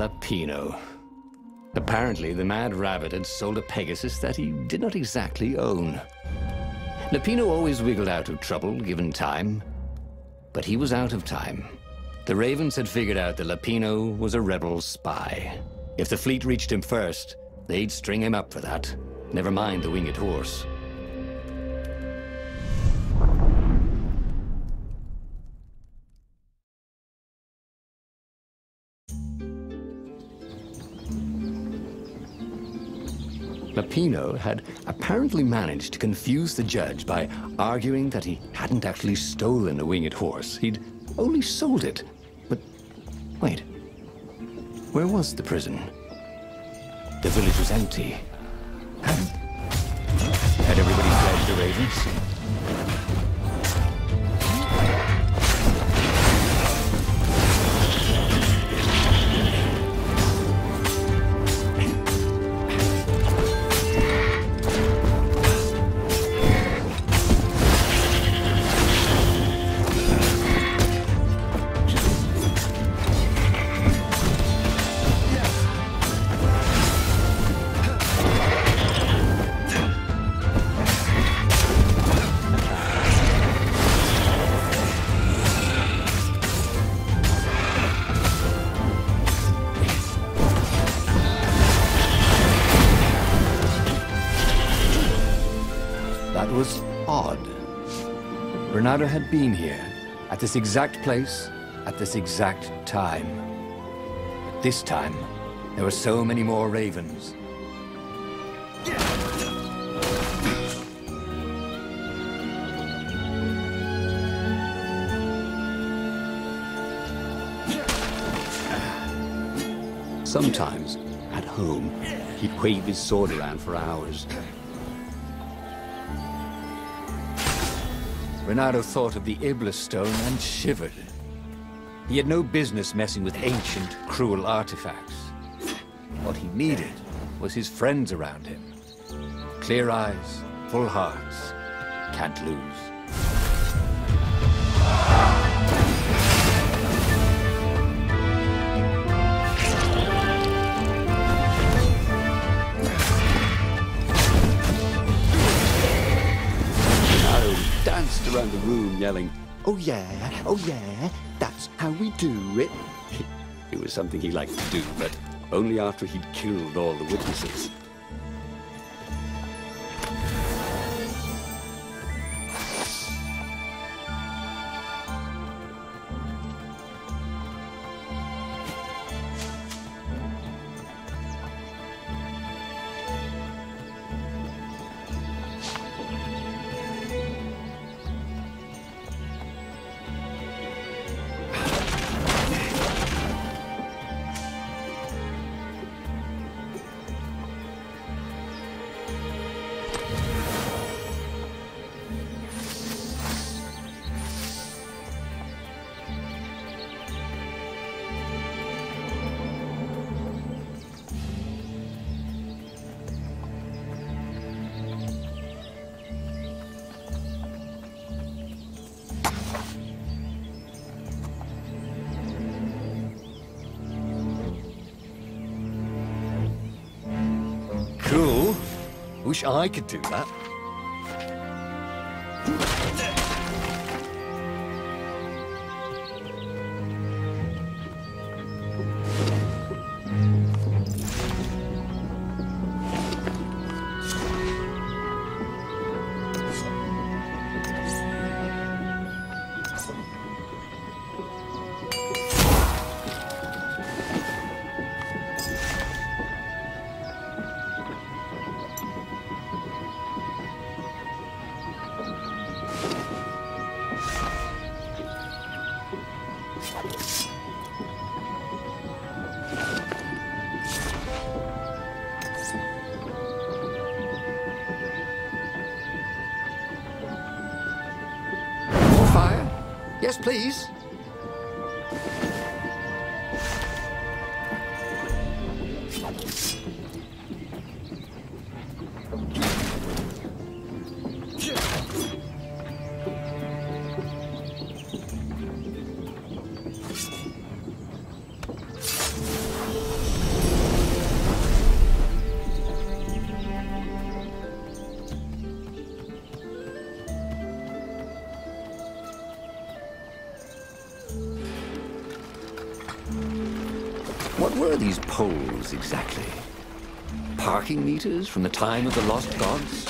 Lapino. Apparently, the Mad Rabbit had sold a Pegasus that he did not exactly own. Lapino always wiggled out of trouble, given time. But he was out of time. The Ravens had figured out that Lapino was a rebel spy. If the fleet reached him first, they'd string him up for that. Never mind the winged horse. Lapino had apparently managed to confuse the judge by arguing that he hadn't actually stolen the winged horse. He'd only sold it. But wait, where was the prison? The village was empty. Had everybody fled the Ravens? That was odd. Bernardo had been here, at this exact place, at this exact time. But this time, there were so many more ravens. Sometimes, at home, he'd wave his sword around for hours. Bernardo thought of the Iblis stone and shivered. He had no business messing with ancient, cruel artifacts. What he needed was his friends around him. Clear eyes, full hearts, can't lose. Danced around the room yelling, oh yeah, that's how we do it. It was something he liked to do, but only after he'd killed all the witnesses. Cool. Wish I could do that. Yes, please. What were these poles exactly? Parking meters from the time of the lost gods?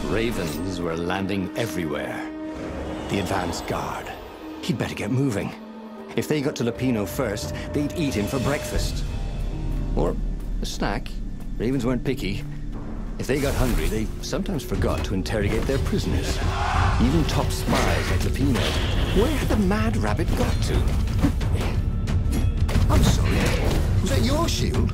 Ravens were landing everywhere. The advance guard. He'd better get moving. If they got to Lupino first, they'd eat him for breakfast. Or a snack. Ravens weren't picky. If they got hungry, they sometimes forgot to interrogate their prisoners. Even top spies like Lupino. Where had the mad rabbit got to? I'm sorry. Was that your shield?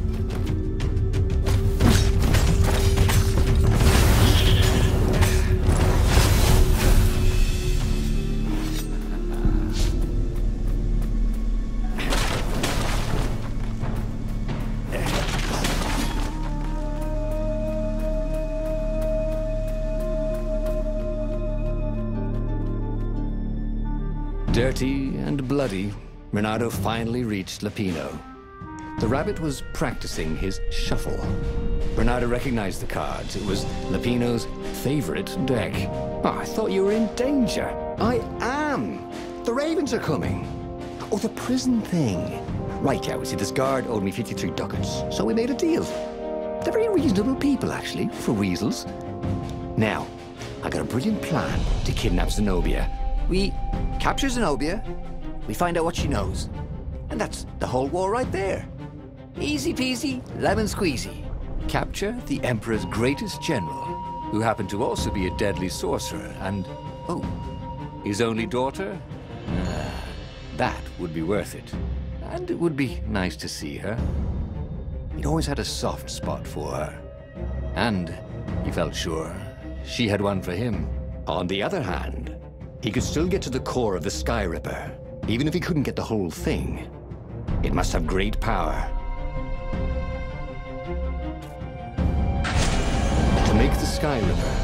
Dirty and bloody, Renato finally reached Lupino. The rabbit was practicing his shuffle. Renato recognized the cards. It was Lupino's favorite deck. Oh, I thought you were in danger. I am. The Ravens are coming. Oh, the prison thing. Right, yeah, see, this guard owed me 53 ducats, so we made a deal. They're very reasonable people, actually, for weasels. Now, I got a brilliant plan to kidnap Zenobia. We capture Zenobia, we find out what she knows. And that's the whole war right there. Easy peasy, lemon squeezy. Capture the Emperor's greatest general, who happened to also be a deadly sorcerer, and, oh, his only daughter? That would be worth it. And it would be nice to see her. He'd always had a soft spot for her. And he felt sure she had one for him. On the other hand, he could still get to the core of the Sky Ripper, even if he couldn't get the whole thing. It must have great power. To make the Sky Ripper,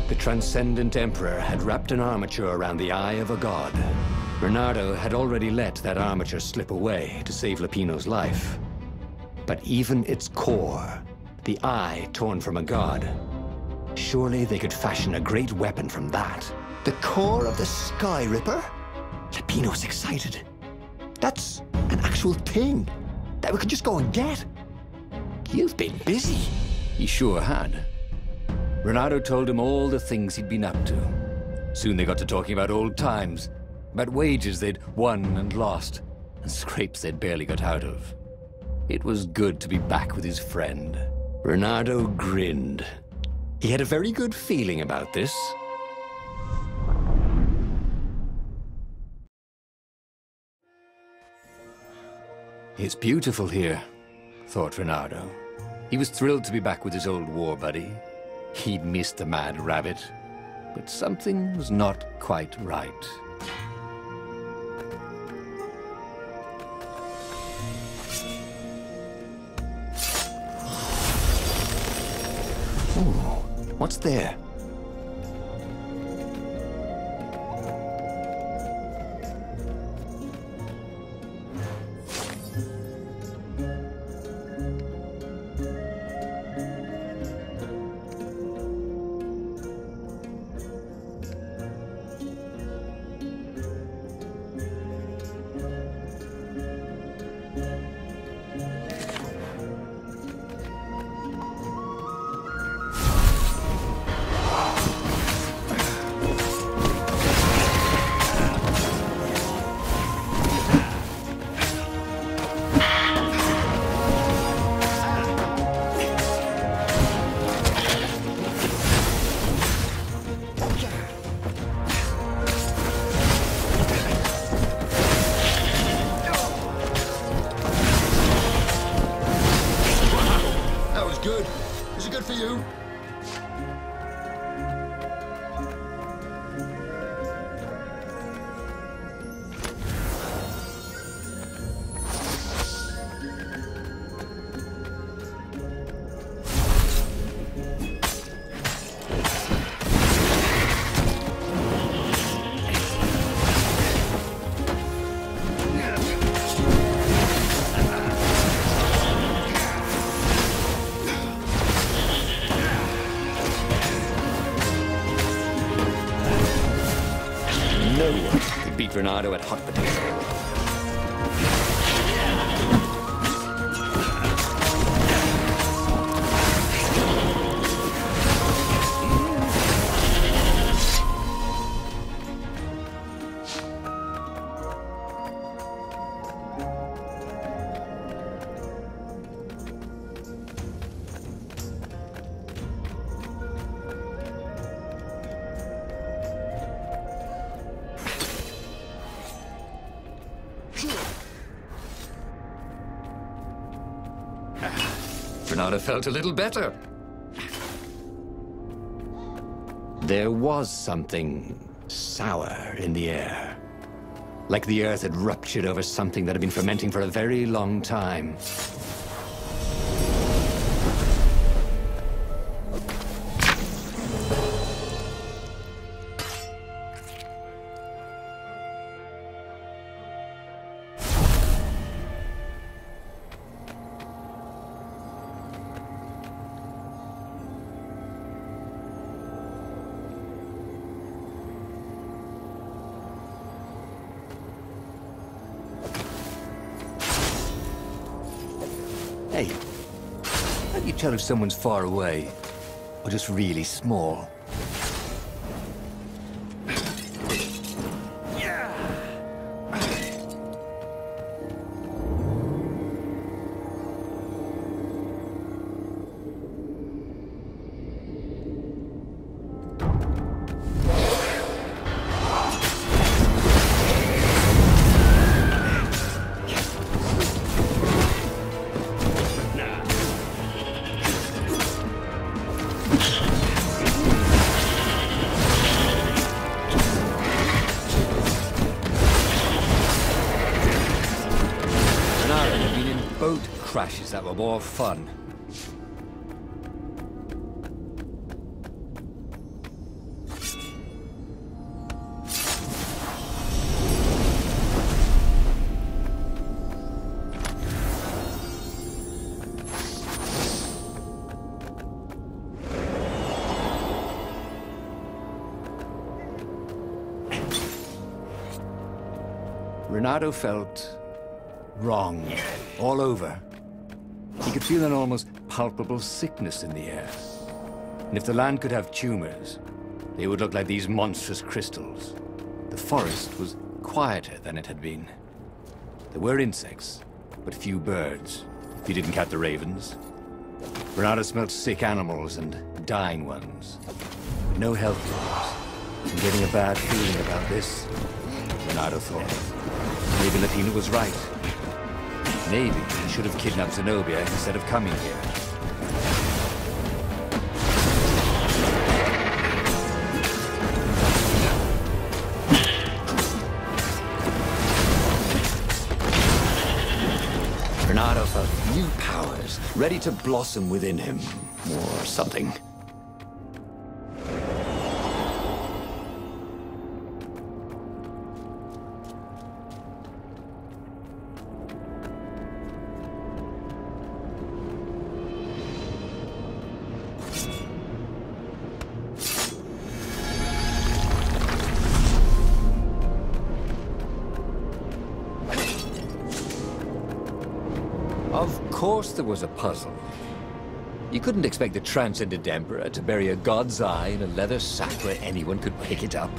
the Transcendent Emperor had wrapped an armature around the eye of a god. Bernardo had already let that armature slip away to save Lupino's life. But even its core, the eye torn from a god, surely they could fashion a great weapon from that. The core of the Sky Ripper? Lupino's excited. That's an actual thing that we could just go and get. You've been busy. He sure had. Renato told him all the things he'd been up to. Soon they got to talking about old times, about wages they'd won and lost, and scrapes they'd barely got out of. It was good to be back with his friend. Renato grinned. He had a very good feeling about this. It's beautiful here, thought Renato. He was thrilled to be back with his old war buddy. He'd missed the Mad Rabbit, but something was not quite right. Ooh, what's there? Renato at hot potato. Renato felt a little better. There was something sour in the air. Like the earth had ruptured over something that had been fermenting for a very long time. Hey, how do you tell if someone's far away or just really small? Boat crashes that were more fun. Renato felt wrong all over. He could feel an almost palpable sickness in the air. And if the land could have tumors, they would look like these monstrous crystals. The forest was quieter than it had been. There were insects, but few birds, if you didn't count the ravens. Bernardo smelled sick animals and dying ones. No health clues. I'm getting a bad feeling about this, Bernardo thought. Maybe Lapino was right. Maybe he should have kidnapped Zenobia instead of coming here. Bernardo felt new powers ready to blossom within him, or something. Of course there was a puzzle. You couldn't expect the Transcendent Emperor to bury a god's eye in a leather sack where anyone could pick it up.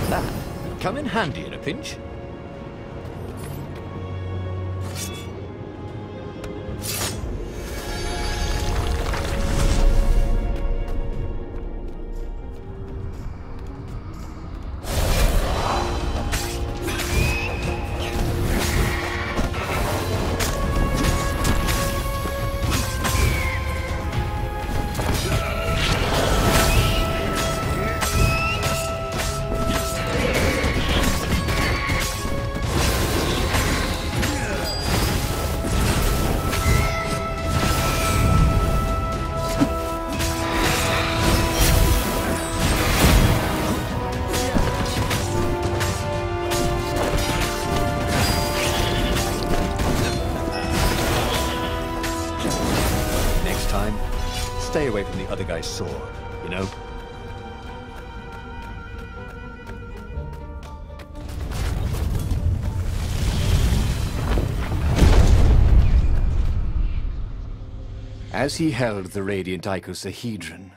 That come in handy in a pinch. Stay away from the other guy's sword, you know? As he held the radiant icosahedron,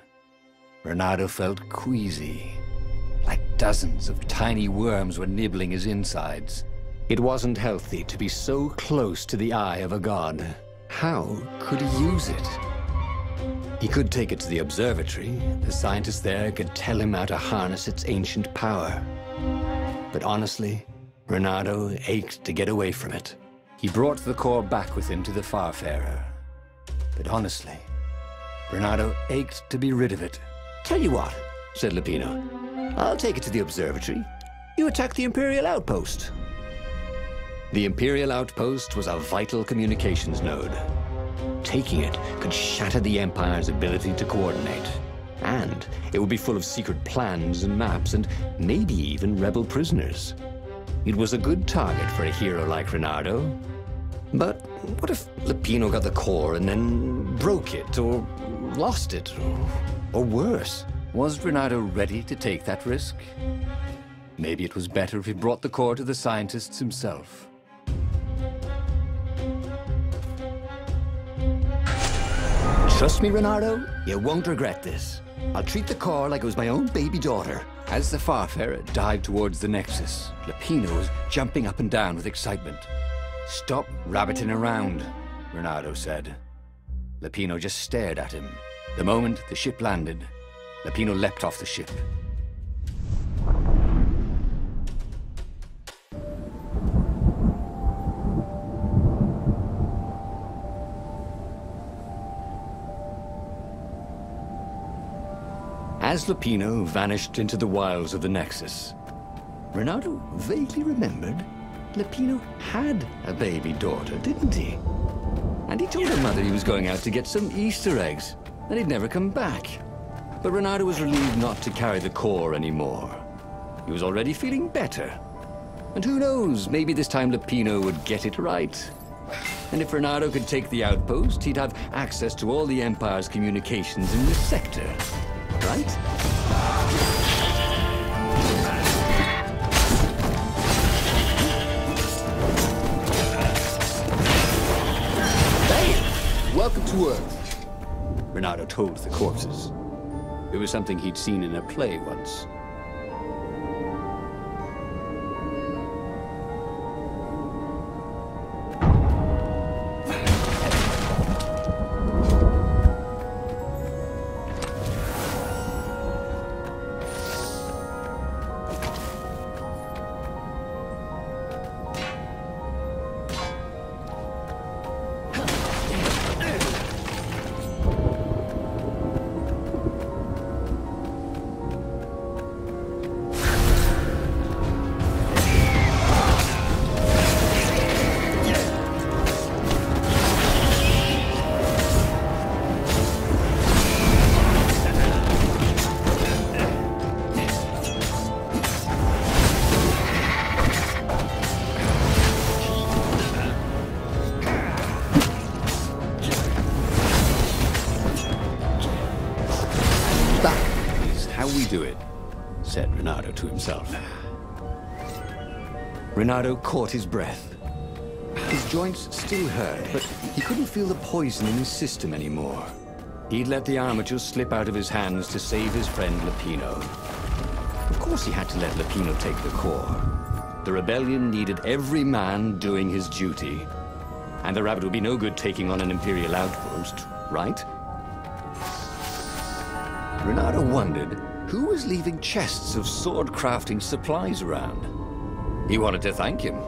Bernardo felt queasy, like dozens of tiny worms were nibbling his insides. It wasn't healthy to be so close to the eye of a god. How could he use it? He could take it to the observatory. The scientists there could tell him how to harness its ancient power. But honestly, Bernardo ached to get away from it. He brought the core back with him to the Farfarer. But honestly, Bernardo ached to be rid of it. Tell you what, said Lapino. I'll take it to the observatory. You attack the Imperial outpost. The Imperial outpost was a vital communications node. Taking it could shatter the Empire's ability to coordinate. And it would be full of secret plans and maps and maybe even rebel prisoners. It was a good target for a hero like Bernardo. But what if Lapino got the core and then broke it, or lost it, or worse? Was Bernardo ready to take that risk? Maybe it was better if he brought the core to the scientists himself. Trust me, Bernardo, you won't regret this. I'll treat the core like it was my own baby daughter. As the Farfarer dived towards the Nexus, Lapino was jumping up and down with excitement. "Stop rabbiting around," Bernardo said. Lapino just stared at him. The moment the ship landed, Lapino leapt off the ship. As Lupino vanished into the wilds of the Nexus, Renato vaguely remembered Lupino had a baby daughter, didn't he? And he told her mother he was going out to get some Easter eggs, and he'd never come back. But Renato was relieved not to carry the core anymore. He was already feeling better. And who knows, maybe this time Lupino would get it right. And if Renato could take the outpost, he'd have access to all the Empire's communications in this sector. Right? Hey! Welcome to Earth. Renato told the corpses. It was something he'd seen in a play once. Do it, said Renato to himself. Renato caught his breath. His joints still hurt, but he couldn't feel the poison in his system anymore. He'd let the armature slip out of his hands to save his friend Lupino. Of course he had to let Lupino take the core. The rebellion needed every man doing his duty. And the rabbit would be no good taking on an Imperial outpost, right? Renato wondered who was leaving chests of sword-crafting supplies around. He wanted to thank him.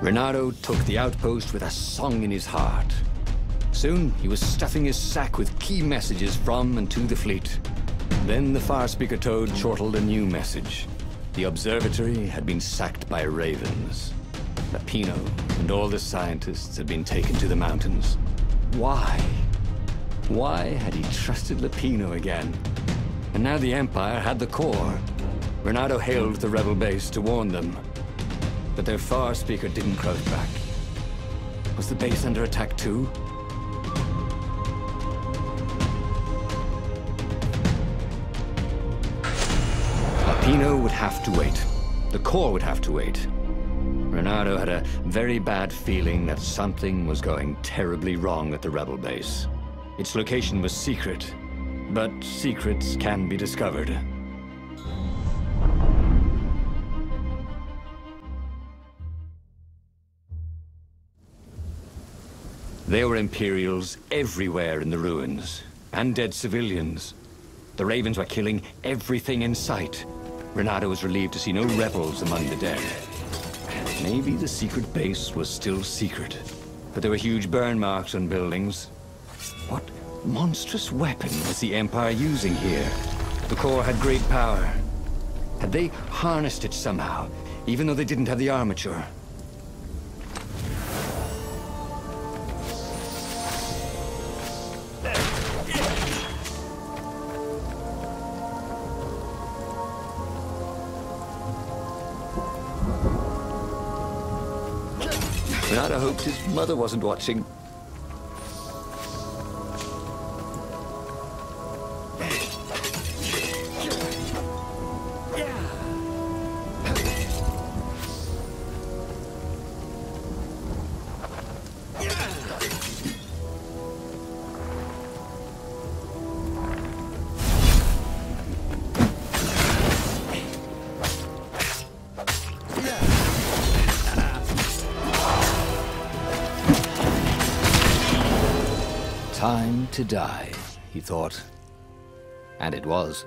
Renato took the outpost with a song in his heart. Soon, he was stuffing his sack with key messages from and to the fleet. Then the far speaker toad chortled a new message. The observatory had been sacked by ravens. Lupino and all the scientists had been taken to the mountains. Why? Why had he trusted Lupino again? And now the Empire had the core. Renato hailed the rebel base to warn them. But their far speaker didn't crouch back. Was the base under attack too? Lupino would have to wait. The Corps would have to wait. Renato had a very bad feeling that something was going terribly wrong at the rebel base. Its location was secret, but secrets can be discovered. There were Imperials everywhere in the ruins, and dead civilians. The Ravens were killing everything in sight. Renato was relieved to see no rebels among the dead. Maybe the secret base was still secret, but there were huge burn marks on buildings. What monstrous weapon was the Empire using here? The Corps had great power. Had they harnessed it somehow, even though they didn't have the armature? Renato hoped his mother wasn't watching. Time to die, he thought. And it was.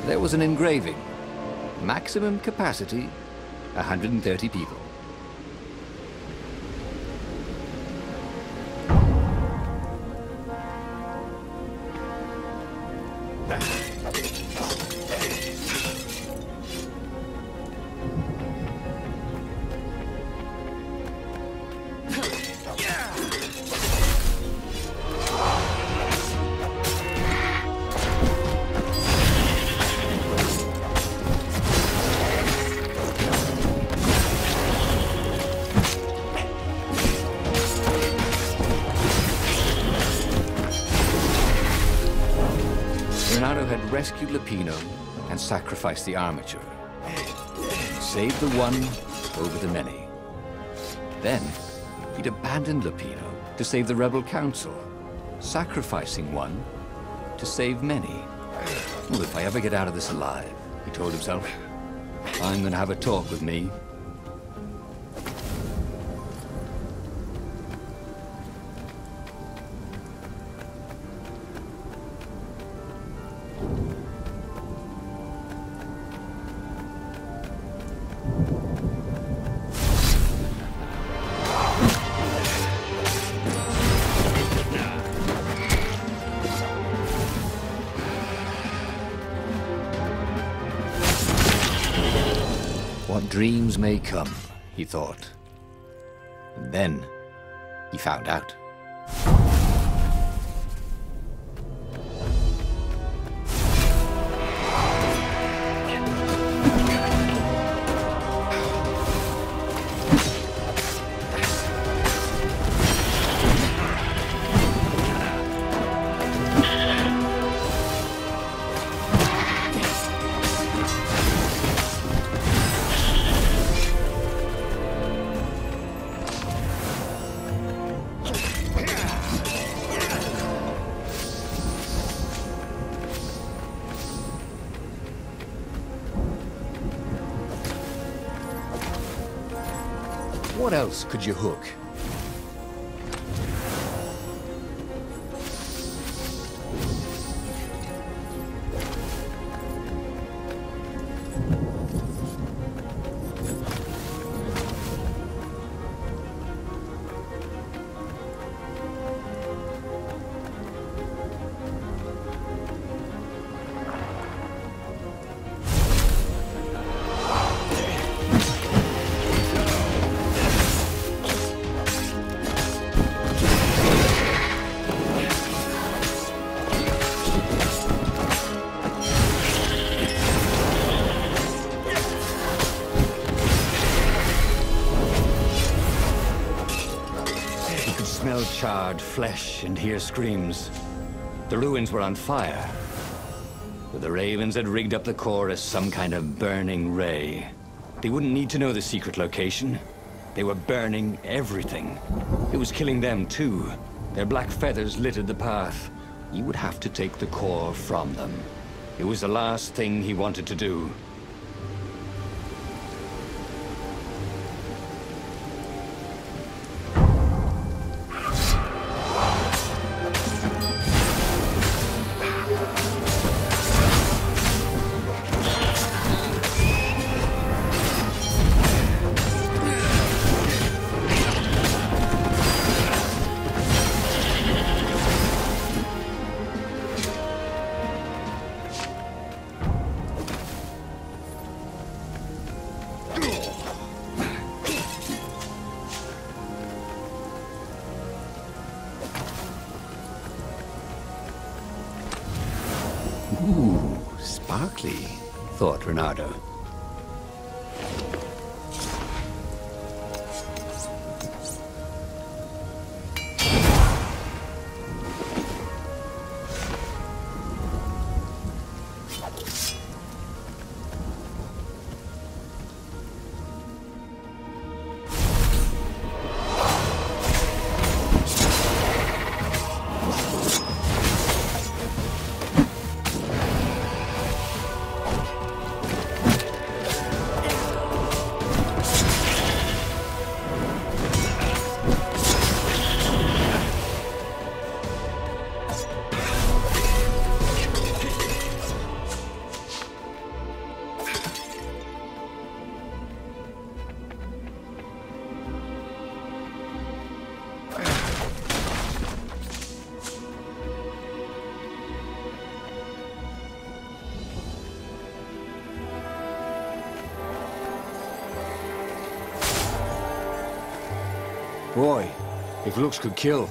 There was an engraving. Maximum capacity, 130 people. Renato had rescued Lupino and sacrificed the armature. Saved the one over the many. Then, he'd abandoned Lupino to save the rebel council, sacrificing one to save many. Well, if I ever get out of this alive, he told himself, I'm gonna have a talk with me. What dreams may come, he thought. And then, he found out. What else could you hook? could smell charred flesh and hear screams. The ruins were on fire, but the Ravens had rigged up the core as some kind of burning ray. They wouldn't need to know the secret location. They were burning everything. It was killing them too. Their black feathers littered the path. He would have to take the core from them. It was the last thing he wanted to do. Ooh, sparkly, thought Renato. Boy, if looks could kill.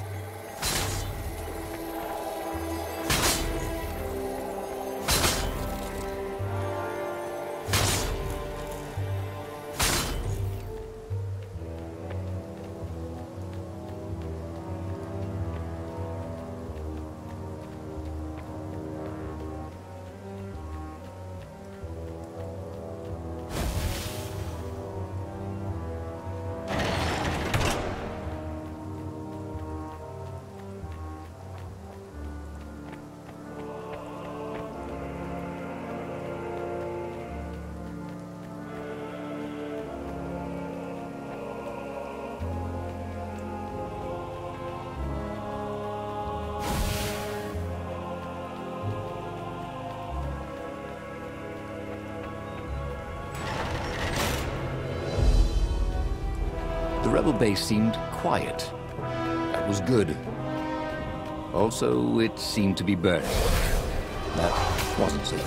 The rebel base seemed quiet. That was good. Also, it seemed to be burning. That wasn't so good.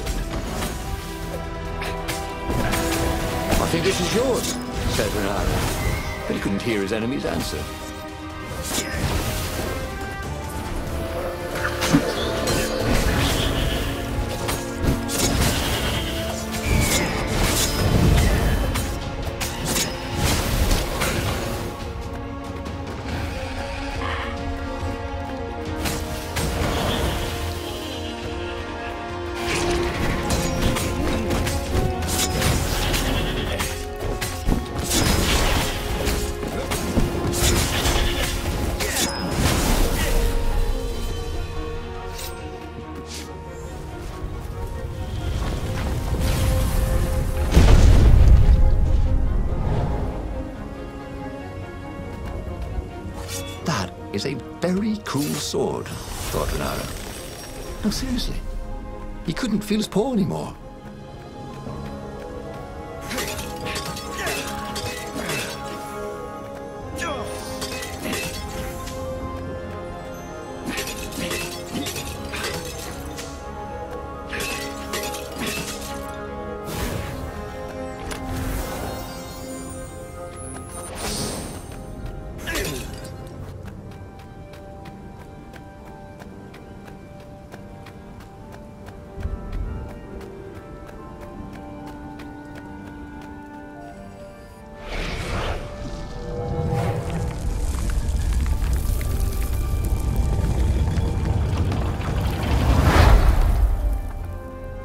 I think this is yours, said Renato. But he couldn't hear his enemy's answer. Is a very cool sword, thought Renato. No, seriously. He couldn't feel his paw anymore.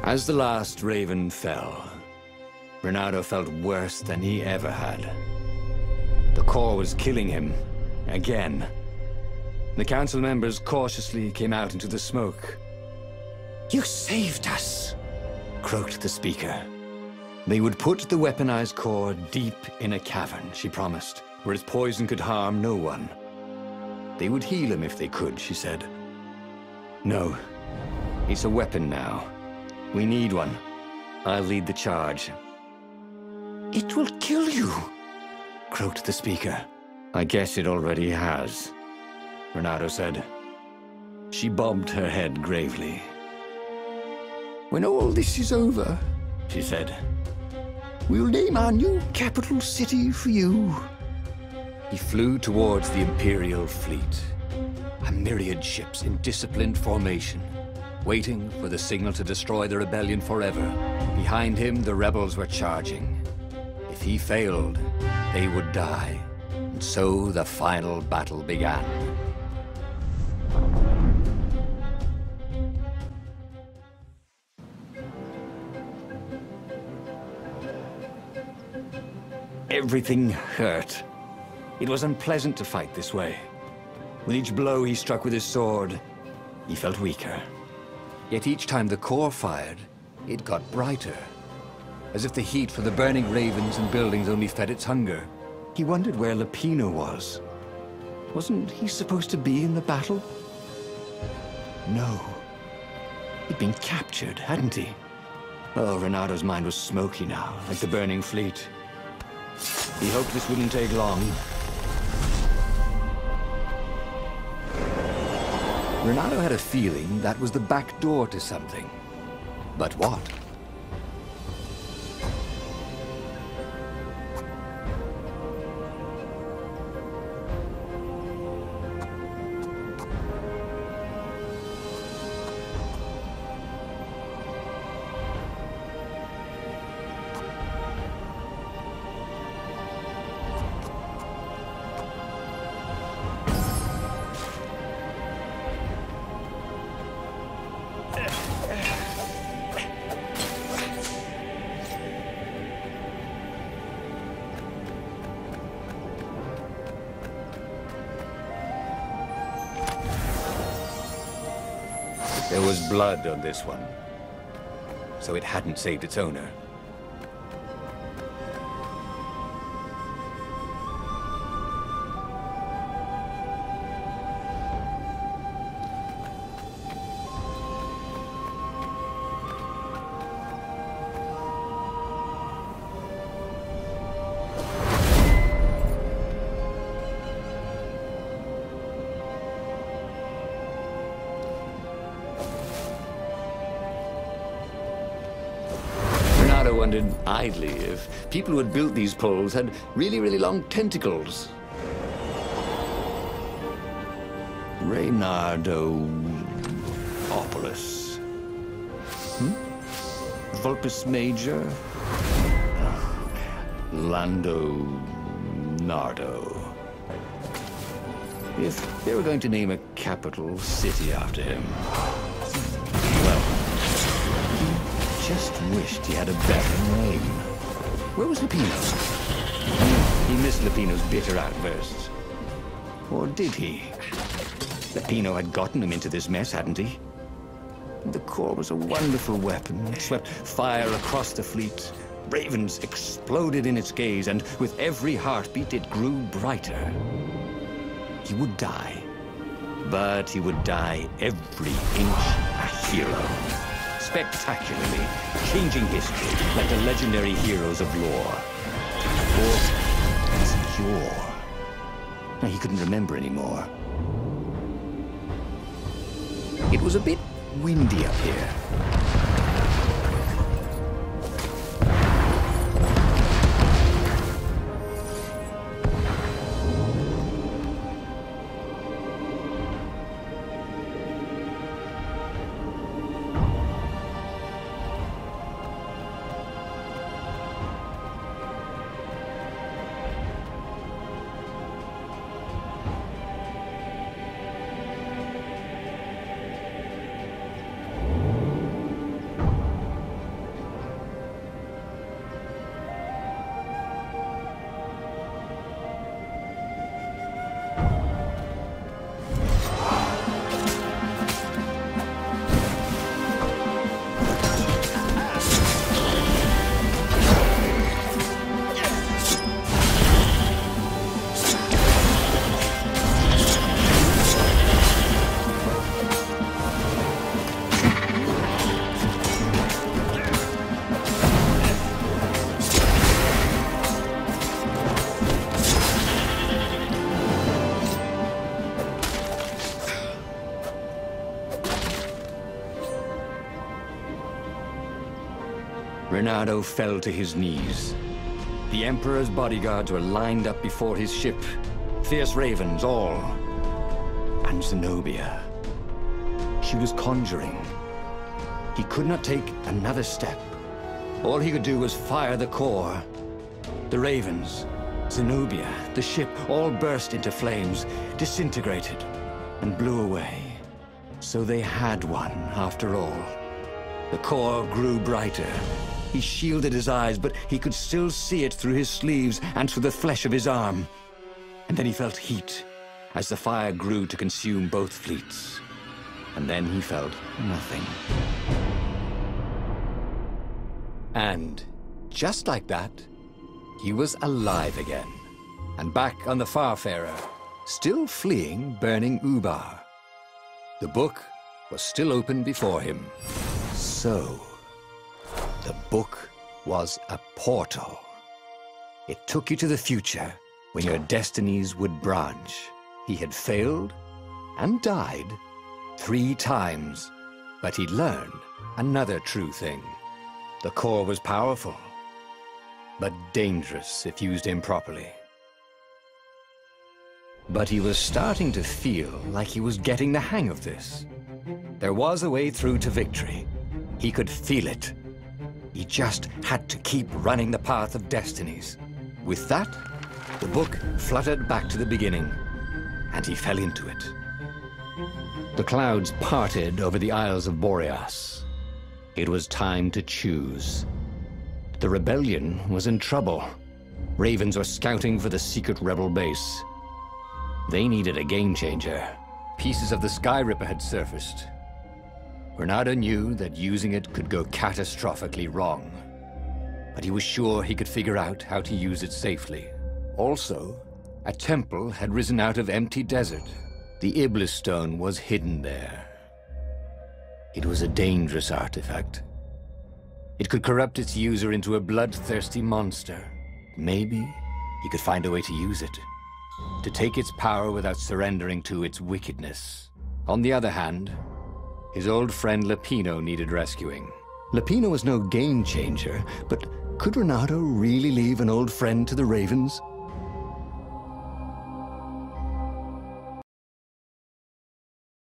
As the last raven fell, Renato felt worse than he ever had. The core was killing him, again. The council members cautiously came out into the smoke. "You saved us," croaked the speaker. They would put the weaponized core deep in a cavern, she promised, where its poison could harm no one. They would heal him if they could, she said. No, it's a weapon now. We need one. I'll lead the charge. "It will kill you," croaked the speaker. "I guess it already has," Renato said. She bobbed her head gravely. "When all this is over," she said, "we'll name our new capital city for you." He flew towards the Imperial fleet, a myriad ships in disciplined formation, waiting for the signal to destroy the rebellion forever. Behind him, the rebels were charging. If he failed, they would die. And so the final battle began. Everything hurt. It was unpleasant to fight this way. With each blow he struck with his sword, he felt weaker. Yet each time the core fired, it got brighter. As if the heat from the burning ravens and buildings only fed its hunger. He wondered where Lupino was. Wasn't he supposed to be in the battle? No. He'd been captured, hadn't he? Oh, Renato's mind was smoky now, like the burning fleet. He hoped this wouldn't take long. Renato had a feeling that was the back door to something. But what? There was blood on this one, so it hadn't saved its owner. I wondered idly if people who had built these poles had really, really long tentacles. Reynardo-opolis. Vulpus Major? Lando Nardo. If they were going to name a capital city after him, well, just wished he had a better name. Where was Lupino? He missed Lupino's bitter outbursts. Or did he? Lupino had gotten him into this mess, hadn't he? The core was a wonderful weapon. It swept fire across the fleet. Ravens exploded in its gaze, and with every heartbeat, it grew brighter. He would die. But he would die every inch a hero. Spectacularly, changing history like the legendary heroes of lore. Or was it yore? No, he couldn't remember anymore. It was a bit windy up here. Renato fell to his knees. The Emperor's bodyguards were lined up before his ship. Fierce ravens, all. And Zenobia. She was conjuring. He could not take another step. All he could do was fire the core. The ravens, Zenobia, the ship, all burst into flames, disintegrated, and blew away. So they had one, after all. The core grew brighter. He shielded his eyes, but he could still see it through his sleeves and through the flesh of his arm. And then he felt heat, as the fire grew to consume both fleets. And then he felt nothing. And, just like that, he was alive again, and back on the Farfarer, still fleeing burning Ubar. The book was still open before him. So, the book was a portal. It took you to the future, when your destinies would branch. He had failed and died 3 times, but he'd learned another true thing. The core was powerful, but dangerous if used improperly. But he was starting to feel like he was getting the hang of this. There was a way through to victory. He could feel it. He just had to keep running the path of destinies. With that, the book fluttered back to the beginning, and he fell into it. The clouds parted over the Isles of Boreas. It was time to choose. The rebellion was in trouble. Ravens were scouting for the secret rebel base. They needed a game changer. Pieces of the Sky Ripper had surfaced. Renato knew that using it could go catastrophically wrong, but he was sure he could figure out how to use it safely. Also, a temple had risen out of empty desert. The Iblis stone was hidden there. It was a dangerous artifact. It could corrupt its user into a bloodthirsty monster. Maybe he could find a way to use it, to take its power without surrendering to its wickedness. On the other hand, his old friend Lupino needed rescuing. Lupino was no game changer, but could Renato really leave an old friend to the Ravens?